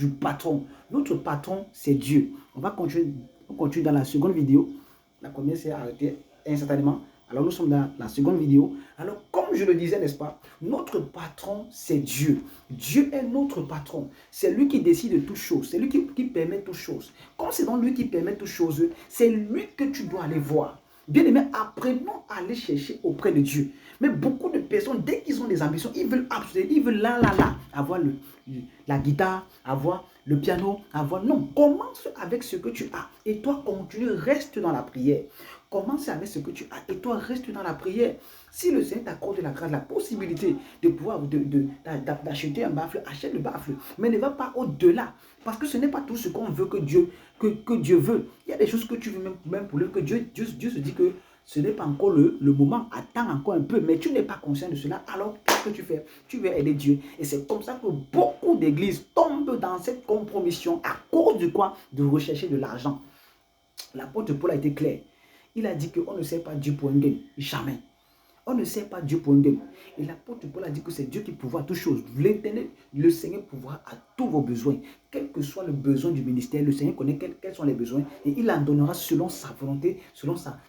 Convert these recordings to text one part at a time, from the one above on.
du patron. Notre patron, c'est Dieu. On continue dans la seconde vidéo. La première s'est arrêtée instantanément. Alors nous sommes dans la seconde vidéo. Alors comme je le disais, n'est-ce pas, notre patron c'est Dieu. Dieu est notre patron. C'est lui qui décide de toutes choses. C'est lui qui permet toutes choses. Comme c'est donc lui qui permet toutes choses, c'est lui que tu dois aller voir. Bien aimé, apprenons à aller chercher auprès de Dieu. Mais beaucoup de personnes, dès qu'ils ont des ambitions, ils veulent absolument, ils veulent avoir la guitare, avoir le piano, avoir... Non, commence avec ce que tu as. Et toi, continue, reste dans la prière. Commence avec ce que tu as et toi reste dans la prière. Si le Seigneur t'accorde la grâce, la possibilité de pouvoir d'acheter un baffle, achète le baffle. Mais ne va pas au-delà. Parce que ce n'est pas tout ce qu'on veut que Dieu veut. Il y a des choses que tu veux même pour lui, que Dieu se dit que ce n'est pas encore le moment. Attends encore un peu. Mais tu n'es pas conscient de cela. Alors qu'est-ce que tu fais? Tu veux aider Dieu. Et c'est comme ça que beaucoup d'églises tombent dans cette compromission à cause de quoi? De rechercher de l'argent. L'apôtre Paul a été clair. Il a dit qu'on ne sert pas Dieu pour un gain. Jamais. On ne sert pas Dieu pour un gain. Et l'apôtre Paul a dit que c'est Dieu qui pourvoit à toutes choses. L'Éternel, le Seigneur pourvoit à tous vos besoins. Quel que soit le besoin du ministère, le Seigneur connaît quels sont les besoins. Et il en donnera selon sa volonté, selon sa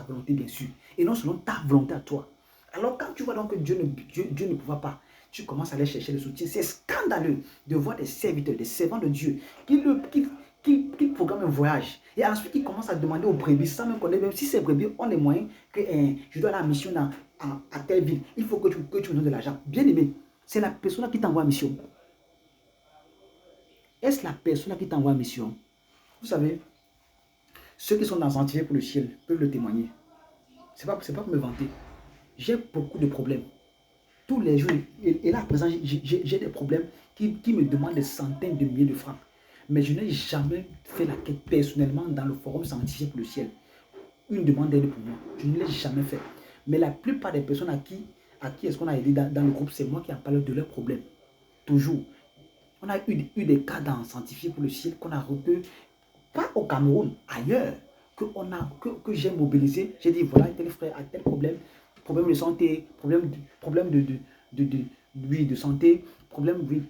volonté bien sûr. Et non selon ta volonté à toi. Alors quand tu vois donc que Dieu ne pourvoit pas, tu commences à aller chercher le soutien. C'est scandaleux de voir des serviteurs, des servants de Dieu qui programme un voyage. Et ensuite, il commence à demander aux brebis, sans même connaître, même si ces brebis ont les moyens, que je dois aller à la mission à telle ville, il faut que tu me donnes de l'argent. Bien aimé, c'est la personne qui t'envoie en mission. Est-ce la personne qui t'envoie en mission? Vous savez, ceux qui sont dans sanctifiés pour le ciel peuvent le témoigner. C'est pas pour me vanter. J'ai beaucoup de problèmes. Tous les jours, et là, à présent, j'ai des problèmes qui me demandent des centaines de milliers de francs. Mais je n'ai jamais fait la quête personnellement dans le forum sanctifié pour le ciel. Une demande d'aide pour moi. Je ne l'ai jamais fait. Mais la plupart des personnes à qui est-ce qu'on a aidé dans le groupe, c'est moi qui ai parlé de leurs problèmes. Toujours. On a eu des cas dans sanctifié pour le ciel qu'on a repris, pas au Cameroun, ailleurs, que j'ai mobilisé. J'ai dit, voilà, tel frère a tel problème de santé, problème de santé,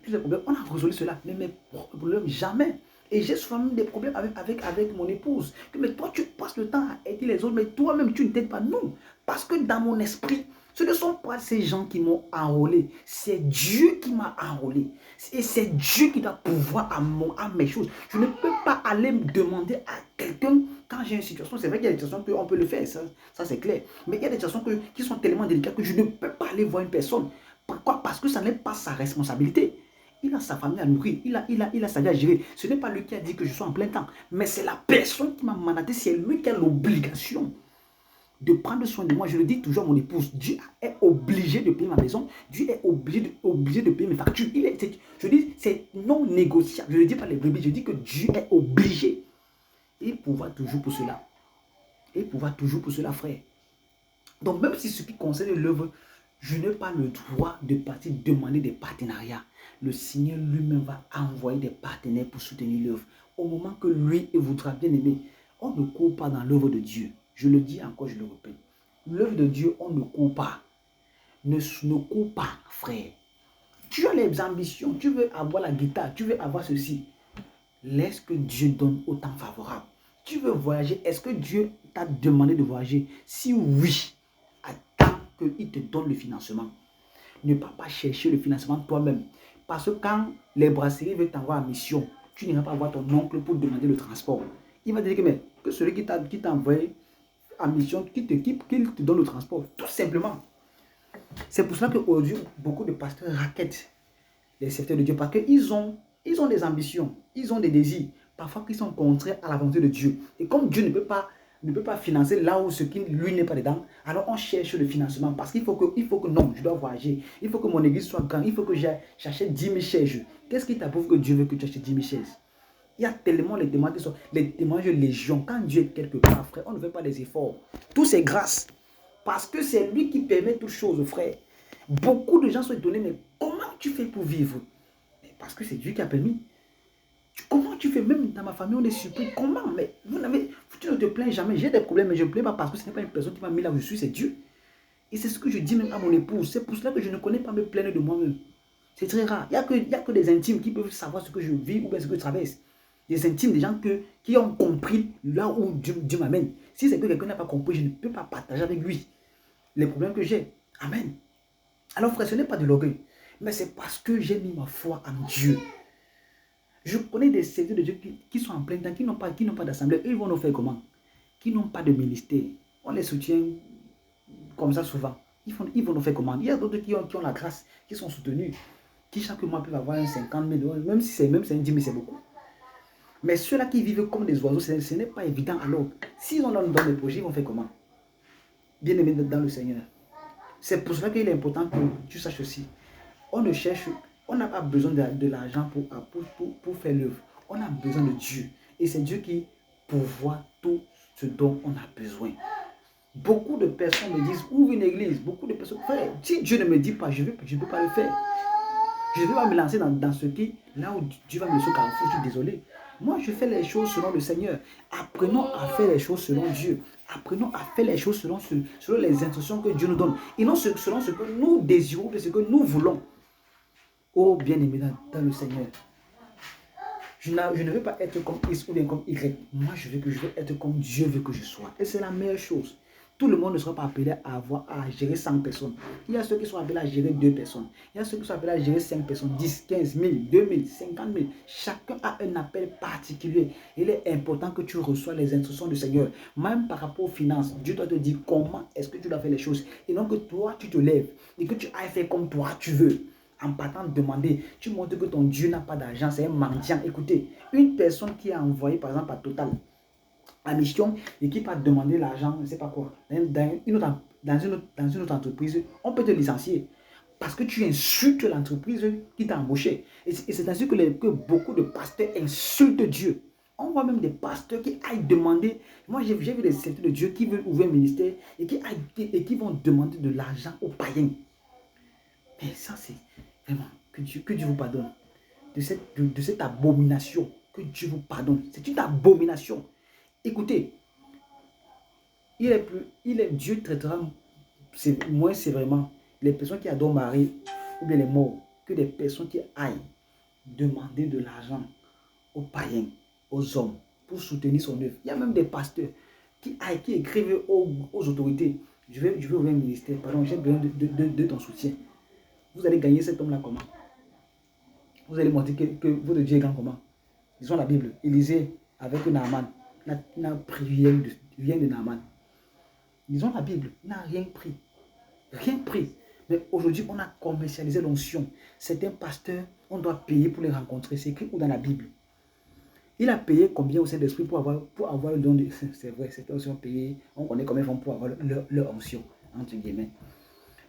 plusieurs problèmes. On a résolu cela, mais mes problèmes, jamais. Et j'ai souvent des problèmes avec mon épouse. Mais toi, tu passes le temps à aider les autres, mais toi-même, tu ne t'aides pas. Non, parce que dans mon esprit, ce ne sont pas ces gens qui m'ont enrôlé. C'est Dieu qui m'a enrôlé. Et c'est Dieu qui doit pouvoir à mes choses. Je ne peux pas aller me demander à quelqu'un quand j'ai une situation. C'est vrai qu'il y a des situations qu'on peut le faire, ça c'est clair. Mais il y a des situations qui sont tellement délicates que je ne peux pas aller voir une personne. Pourquoi? Parce que ça n'est pas sa responsabilité. Il a sa famille à nourrir, il a sa vie à gérer. Ce n'est pas lui qui a dit que je sois en plein temps. Mais c'est la personne qui m'a mandaté. C'est lui qui a l'obligation de prendre soin de moi. Je le dis toujours à mon épouse, Dieu est obligé de payer ma maison, Dieu est obligé de payer mes factures. Je dis, c'est non négociable. Je ne dis pas les brebis, je dis que Dieu est obligé. Et il pourra toujours pour cela. Et il pourra toujours pour cela, frère. Donc même si ce qui concerne l'œuvre, je n'ai pas le droit de partir demander des partenariats. Le Seigneur lui-même va envoyer des partenaires pour soutenir l'œuvre. Au moment que lui voudra, bien aimer, on ne court pas dans l'œuvre de Dieu. Je le dis encore, je le répète. L'œuvre de Dieu, on ne court pas. Ne court pas, frère. Tu as les ambitions, tu veux avoir la guitare, tu veux avoir ceci. Laisse que Dieu donne au temps favorable. Tu veux voyager, est-ce que Dieu t'a demandé de voyager? Si oui, attends qu'il te donne le financement. Ne pas chercher le financement toi-même. Parce que quand les brasseries veulent t'envoyer en mission, tu n'iras pas voir ton oncle pour demander le transport. Il va te dire que celui qui t'a envoyé en mission, qu'il te donne le transport. Tout simplement. C'est pour cela qu'aujourd'hui, beaucoup de pasteurs raquettent les serviteurs de Dieu parce qu'ils ont des ambitions, ils ont des désirs, parfois qui sont contraires à la volonté de Dieu. Et comme Dieu ne peut pas financer là où ce qui lui n'est pas dedans, alors on cherche le financement parce qu'il faut que non, je dois voyager, il faut que mon église soit grande, il faut que j'achète 10 000 chaises. Qu'est-ce qui t'approuve que Dieu veut que tu achètes 10 000 chaises? Il y a tellement les témoignages légion. Quand Dieu est quelque part, frère, on ne fait pas des efforts. Tout c'est grâce. Parce que c'est lui qui permet toutes choses, frère. Beaucoup de gens sont étonnés, mais comment tu fais pour vivre? Parce que c'est Dieu qui a permis. Comment tu fais? Même dans ma famille, on est surpris. Comment? Mais tu ne te plains jamais. J'ai des problèmes, mais je ne plains pas parce que ce n'est pas une personne qui m'a mis là où je suis, c'est Dieu. Et c'est ce que je dis même à mon épouse. C'est pour cela que je ne connais pas me plaindre de moi-même. C'est très rare. Il y a que des intimes qui peuvent savoir ce que je vis ou bien ce que je traverse. Des intimes, des gens qui ont compris là où Dieu m'amène. Si c'est que quelqu'un n'a pas compris, je ne peux pas partager avec lui les problèmes que j'ai. Amen. Alors frère, ce n'est pas de l'orgueil, mais c'est parce que j'ai mis ma foi en Dieu. Je connais des serviteurs de Dieu qui sont en plein temps, qui n'ont pas d'assemblée. Eux, ils vont nous faire comment? Qui n'ont pas de ministère. On les soutient comme ça souvent. Ils vont nous faire comment? Il y a d'autres qui ont la grâce, qui sont soutenus, qui chaque mois peuvent avoir un 50 000, même si c'est un 10 000, c'est beaucoup. Mais ceux-là qui vivent comme des oiseaux, ce n'est pas évident alors. S'ils ont dans des projets, ils vont faire comment? Bien aimé dans le Seigneur. C'est pour cela qu'il est important que tu saches aussi. On n'a pas besoin de l'argent pour faire l'œuvre. On a besoin de Dieu. Et c'est Dieu qui pourvoit tout ce dont on a besoin. Beaucoup de personnes me disent, ouvre une église. Beaucoup de personnes, frère, si Dieu ne me dit pas, je ne peux pas le faire. Je ne vais pas me lancer dans ce qui, là où Dieu va me laisser au carrefour, je suis désolé. Moi, je fais les choses selon le Seigneur. Apprenons à faire les choses selon Dieu. Apprenons à faire les choses selon les instructions que Dieu nous donne. Et non selon ce que nous désirons, ce que nous voulons. Oh, bien-aimé dans le Seigneur. Je ne veux pas être comme X ou bien comme Y. Moi, je veux être comme Dieu veut que je sois. Et c'est la meilleure chose. Tout le monde ne sera pas appelé à gérer 100 personnes. Il y a ceux qui sont appelés à gérer 2 personnes. Il y a ceux qui sont appelés à gérer 5 personnes, 10, 15 000, 2 000, 50 000. Chacun a un appel particulier. Il est important que tu reçois les instructions du Seigneur. Même par rapport aux finances, Dieu doit te dire comment est-ce que tu dois faire les choses. Et non que toi, tu te lèves et que tu ailles faire comme toi, tu veux. En partant de demander, tu montres que ton Dieu n'a pas d'argent, c'est un mendiant. Écoutez, une personne qui a envoyé par exemple à Total, à mission, et qui va demander l'argent, je ne sais pas quoi, dans une autre entreprise, on peut te licencier. Parce que tu insultes l'entreprise qui t'a embauché. Et c'est ainsi que beaucoup de pasteurs insultent Dieu. On voit même des pasteurs qui aillent demander. Moi, j'ai vu des serviteurs de Dieu qui veulent ouvrir un ministère et qui vont demander de l'argent aux païens. Mais ça, c'est vraiment que Dieu vous pardonne de cette abomination. Que Dieu vous pardonne. C'est une abomination. Écoutez, Dieu traitera moins sévèrement les personnes qui adorent Marie ou bien les morts que des personnes qui aillent demander de l'argent aux païens, aux hommes pour soutenir son œuvre. Il y a même des pasteurs qui écrivent aux autorités. Je vais ouvrir un ministère, pardon, j'ai besoin de ton soutien. Vous allez gagner cet homme-là comment? Vous allez montrer que votre Dieu est grand comment? Disons la Bible. Élisée avec Naaman n'a pris rien de Naaman. Disons la Bible, il n'a rien pris. Rien pris. Mais aujourd'hui, on a commercialisé l'onction. Certains pasteurs, on doit payer pour les rencontrer. C'est écrit où dans la Bible? Il a payé combien au Saint-Esprit pour avoir le don de... C'est vrai, certains aussi ont payé. On connaît combien ils font pour avoir leur onction, entre guillemets.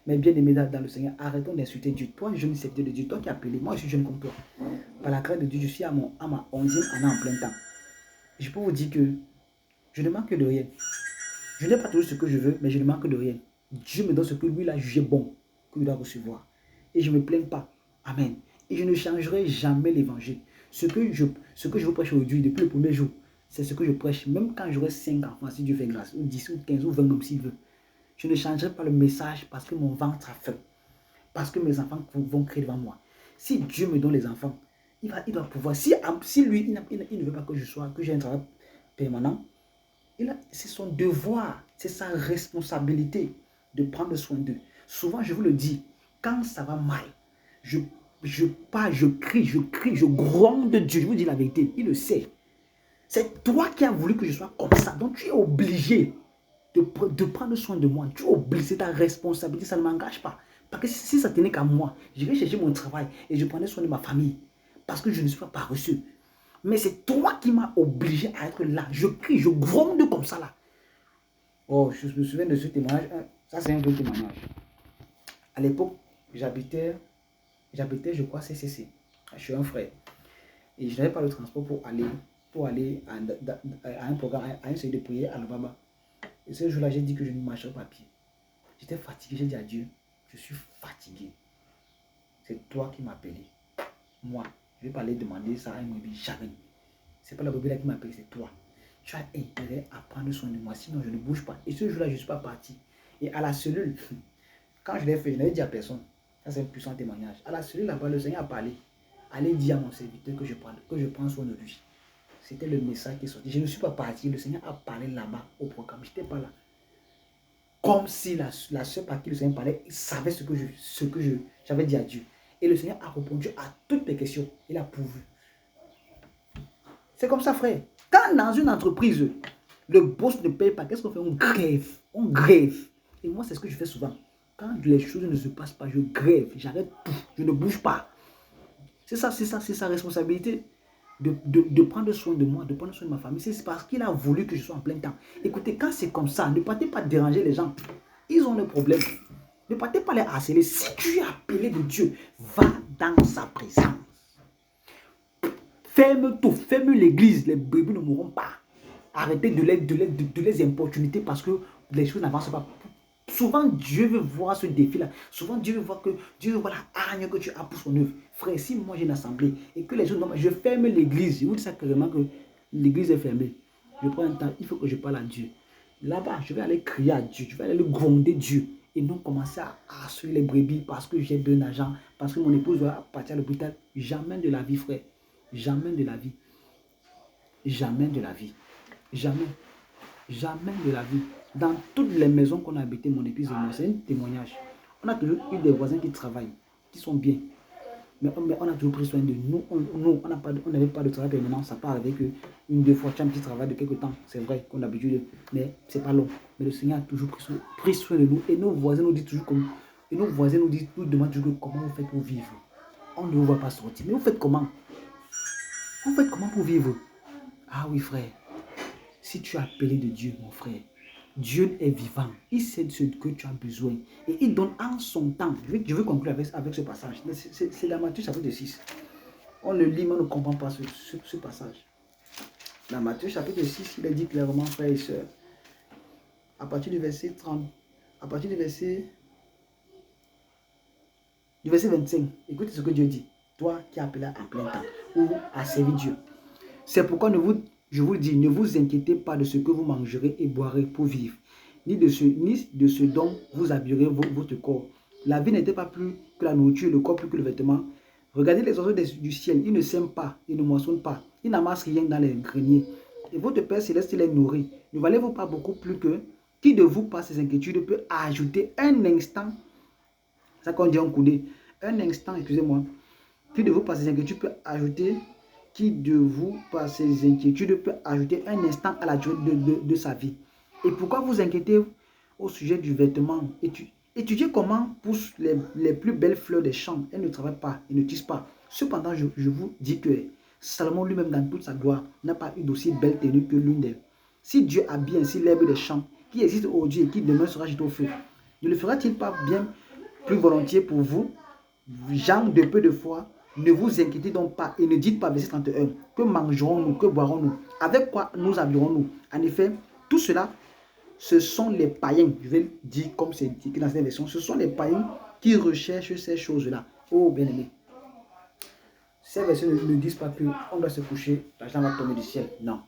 Mais bien aimé dans le Seigneur, arrêtons d'insulter Dieu. Toi, jeune serviteur de Dieu, toi qui as appelé, moi je suis jeune comme toi. Par la grâce de Dieu, je suis à ma 11e année en plein temps. Je peux vous dire que je ne manque de rien. Je n'ai pas toujours ce que je veux, mais je ne manque de rien. Dieu me donne ce que lui il a jugé bon, que je dois recevoir. Et je ne me plains pas. Amen. Et je ne changerai jamais l'évangile. Ce que je vous prêche aujourd'hui, depuis le premier jour, c'est ce que je prêche, même quand j'aurai 5 enfants, si Dieu fait grâce, ou 10, ou 15, ou 20, même s'il veut. Je ne changerai pas le message parce que mon ventre a faim. Parce que mes enfants vont crier devant moi. Si Dieu me donne les enfants, il doit pouvoir. Si lui, il ne veut pas que j'ai un travail permanent, c'est son devoir, c'est sa responsabilité de prendre soin d'eux. Souvent, je vous le dis, quand ça va mal, je crie, je gronde Dieu. Je vous dis la vérité, il le sait. C'est toi qui as voulu que je sois comme ça. Donc, tu es obligé de prendre soin de moi. Tu es obligé, c'est ta responsabilité, ça ne m'engage pas. Parce que si ça tenait qu'à moi, je vais chercher mon travail et je prenais soin de ma famille. Parce que je ne suis pas paresseux. Mais c'est toi qui m'as obligé à être là. Je crie, je gronde comme ça là. Oh, je me souviens de ce témoignage. Ça, c'est un autre témoignage. À l'époque, j'habitais, je crois, CCC. Je suis un frère. Et je n'avais pas le transport pour aller à un programme, à un série de prière à Alabama. Et ce jour-là, j'ai dit que je ne marcherais pas à pied. J'étais fatigué, j'ai dit à Dieu, je suis fatigué. C'est toi qui m'as appelé. Moi, je ne vais pas aller demander ça à un bébé, jamais. Ce n'est pas la bébé là qui m'a appelé, c'est toi. Tu as intérêt à prendre soin de moi, sinon je ne bouge pas. Et ce jour-là, je ne suis pas parti. Et à la cellule, quand je l'ai fait, je n'avais dit à personne. Ça, c'est un puissant témoignage. À la cellule là-bas, le Seigneur a parlé. Allez dire à mon serviteur que je prends soin de lui. C'était le message qui est sorti. Je ne suis pas parti. Le Seigneur a parlé là-bas au programme. Je n'étais pas là. Comme si la soeur par qui le Seigneur parlait, il savait ce que j'avais dit à Dieu. Et le Seigneur a répondu à toutes les questions. Il a pourvu. C'est comme ça, frère. Quand dans une entreprise, le boss ne paye pas, qu'est-ce qu'on fait? On grève. On grève. Et moi, c'est ce que je fais souvent. Quand les choses ne se passent pas, je grève. J'arrête tout. Je ne bouge pas. C'est ça, c'est sa responsabilité. De prendre soin de moi, de prendre soin de ma famille. C'est parce qu'il a voulu que je sois en plein temps. Écoutez, quand c'est comme ça, ne partez pas déranger les gens. Ils ont le problème. Ne partez pas les harceler. Si tu es appelé de Dieu, va dans sa présence. Ferme tout, ferme l'église. Les bébés ne mourront pas. Arrêtez de les importuniter parce que les choses n'avancent pas. Souvent, Dieu veut voir ce défi-là. Souvent, Dieu veut voir la hargne que tu as pour son œuvre. Frère, si moi j'ai une assemblée et que les gens... Je ferme l'église. Je vous dis ça carrément que l'église est fermée. Je prends un temps, il faut que je parle à Dieu. Là-bas, je vais aller crier à Dieu. Je vais aller gronder Dieu. Et non commencer à harceler les brebis parce que j'ai besoin d'argent. Parce que mon épouse va partir à l'hôpital. Jamais de la vie, frère. Jamais de la vie. Jamais de la vie. Jamais. Jamais de la vie. Dans toutes les maisons qu'on a habitées, mon épouse et moi, c'est un témoignage. On a toujours eu des voisins qui travaillent, qui sont bien. Mais on a toujours pris soin de nous. On n'avait pas de travail permanent. Ça part avec une, deux fois, tu as un petit travail de quelques temps. C'est vrai qu'on a l'habitude, mais c'est pas long. Mais le Seigneur a toujours pris soin de nous. Et nos voisins nous disent toujours comme. Et nos voisins nous demandent toujours comment vous faites pour vivre. On ne vous voit pas sortir. Mais vous faites comment? Vous faites comment pour vivre? Ah oui, frère. Si tu es appelé de Dieu, mon frère, Dieu est vivant. Il sait de ce que tu as besoin. Et il donne en son temps. Je veux conclure avec ce passage. C'est dans Matthieu chapitre 6. On le lit, mais on ne comprend pas ce passage. Dans Matthieu chapitre 6, il est dit clairement, frères et sœurs, à partir du verset 30, à partir du verset 25, écoutez ce que Dieu dit. Toi qui es appelé en plein temps ou à servir Dieu. C'est pourquoi je vous dis, ne vous inquiétez pas de ce que vous mangerez et boirez pour vivre, ni de ce dont vous habillerez votre corps. La vie n'était pas plus que la nourriture, le corps plus que le vêtement. Regardez les oiseaux du ciel, ils ne sèment pas, ils ne moissonnent pas, ils n'amassent rien dans les greniers. Et votre Père céleste les nourrit. Ne valez-vous pas beaucoup plus que qui de vous, par ses inquiétudes, peut ajouter un instant, ça qu'on dit en coudé, un instant, excusez-moi, qui de vous, par ses inquiétudes, peut ajouter qui de vous, par ses inquiétudes, peut ajouter un instant à la durée de sa vie. Et pourquoi vous inquiétez au sujet du vêtement? Étudiez comment poussent les plus belles fleurs des champs. Elles ne travaillent pas, elles ne tissent pas. Cependant, je vous dis que Salomon lui-même, dans toute sa gloire, n'a pas eu d'aussi belle tenue que l'une d'elles. Si Dieu habille ainsi l'herbe des champs, qui existe aujourd'hui et qui demain sera jeté au feu, ne le fera-t-il pas bien plus volontiers pour vous, gens de peu de foi? Ne vous inquiétez donc pas et ne dites pas, verset 31, que mangerons-nous, que boirons-nous, avec quoi nous habillerons-nous? En effet, tout cela, ce sont les païens, je vais dire comme c'est dit dans cette version, ce sont les païens qui recherchent ces choses-là. Oh bien-aimé, ces versets ne disent pas qu'on doit se coucher, l'argent va tomber du ciel, non.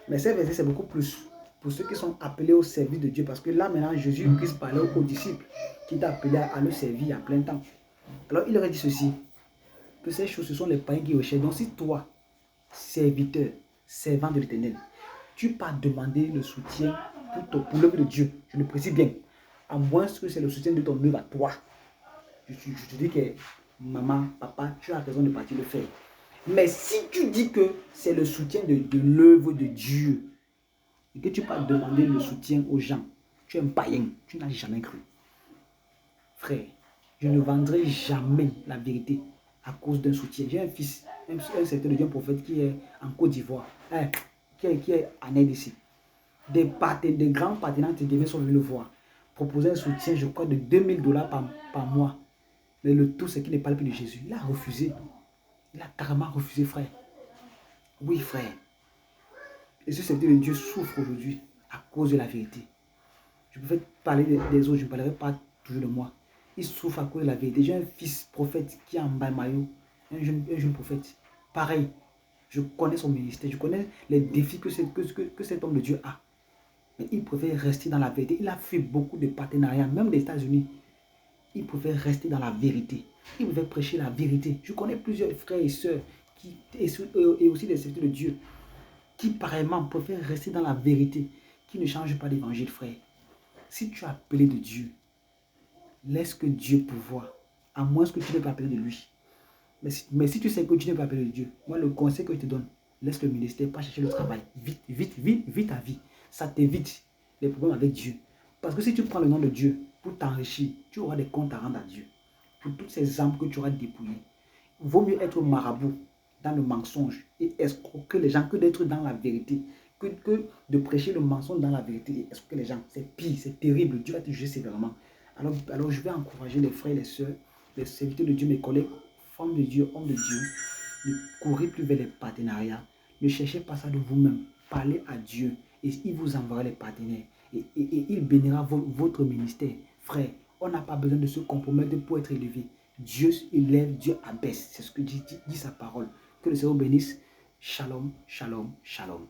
Mais ces versets, c'est beaucoup plus pour ceux qui sont appelés au service de Dieu, parce que là maintenant, Jésus-Christ parlait aux disciples qui étaient appelés à le servir à plein temps. Alors il aurait dit ceci, que ces choses, ce sont les païens qui recherchent. Donc si toi, serviteur, servant de l'Éternel, tu pas demander le soutien pour l'œuvre de Dieu, je le précise bien, à moins que c'est le soutien de ton œuvre à toi, je te dis que maman, papa, tu as raison de partir le faire. Mais si tu dis que c'est le soutien de l'œuvre de Dieu, et que tu pas demander le soutien aux gens, tu es un païen, tu n'as jamais cru. Frère, je ne vendrai jamais la vérité à cause d'un soutien. J'ai un fils, un secteur de Dieu, un prophète qui est en Côte d'Ivoire, qui est en aide ici. Des grands partenaires TDV sont venus le voir, proposer un soutien, je crois, de 2000 $ par mois. Mais le tout, c'est qu'il ne parle plus de Jésus. Il a refusé. Il a carrément refusé, frère. Oui, frère. Et ce secteur de Dieu souffre aujourd'hui à cause de la vérité. Je pouvais parler des autres, je ne parlerai pas toujours de moi. Il souffre à cause de la vérité. J'ai un fils prophète qui est en bas maillot, un jeune prophète. Pareil, je connais son ministère, je connais les défis que cet homme de Dieu a. Mais il préfère rester dans la vérité. Il a fait beaucoup de partenariats, même des États-Unis. ils préfèrent rester dans la vérité. Ils préfèrent prêcher la vérité. Je connais plusieurs frères et sœurs et aussi des serviteurs de Dieu qui pareillement préfèrent rester dans la vérité, qui ne changent pas d'évangile, frère. Si tu es appelé de Dieu, laisse que Dieu pourvoie, à moins que tu n'aies pas appelé de lui. Mais si tu sais que tu n'es pas appelé de Dieu, moi le conseil que je te donne, laisse le ministère, pas chercher le travail. Vite ta vie. Ça t'évite les problèmes avec Dieu. Parce que si tu prends le nom de Dieu pour t'enrichir, tu auras des comptes à rendre à Dieu. Pour toutes ces âmes que tu auras dépouillées. Il vaut mieux être marabout dans le mensonge et escroquer les gens que d'être dans la vérité. Que de prêcher le mensonge dans la vérité et escroquer les gens. C'est pire, c'est terrible. Dieu va te juger sévèrement. Alors je vais encourager les frères et les sœurs, les serviteurs de Dieu, mes collègues, femmes de Dieu, hommes de Dieu, ne courez plus vers les partenariats. Ne cherchez pas ça de vous-même. Parlez à Dieu et il vous enverra les partenaires. Et il bénira votre ministère. Frère, on n'a pas besoin de se compromettre pour être élevé. Dieu élève, Dieu abaisse. C'est ce que dit sa parole. Que le Seigneur bénisse. Shalom, shalom, shalom.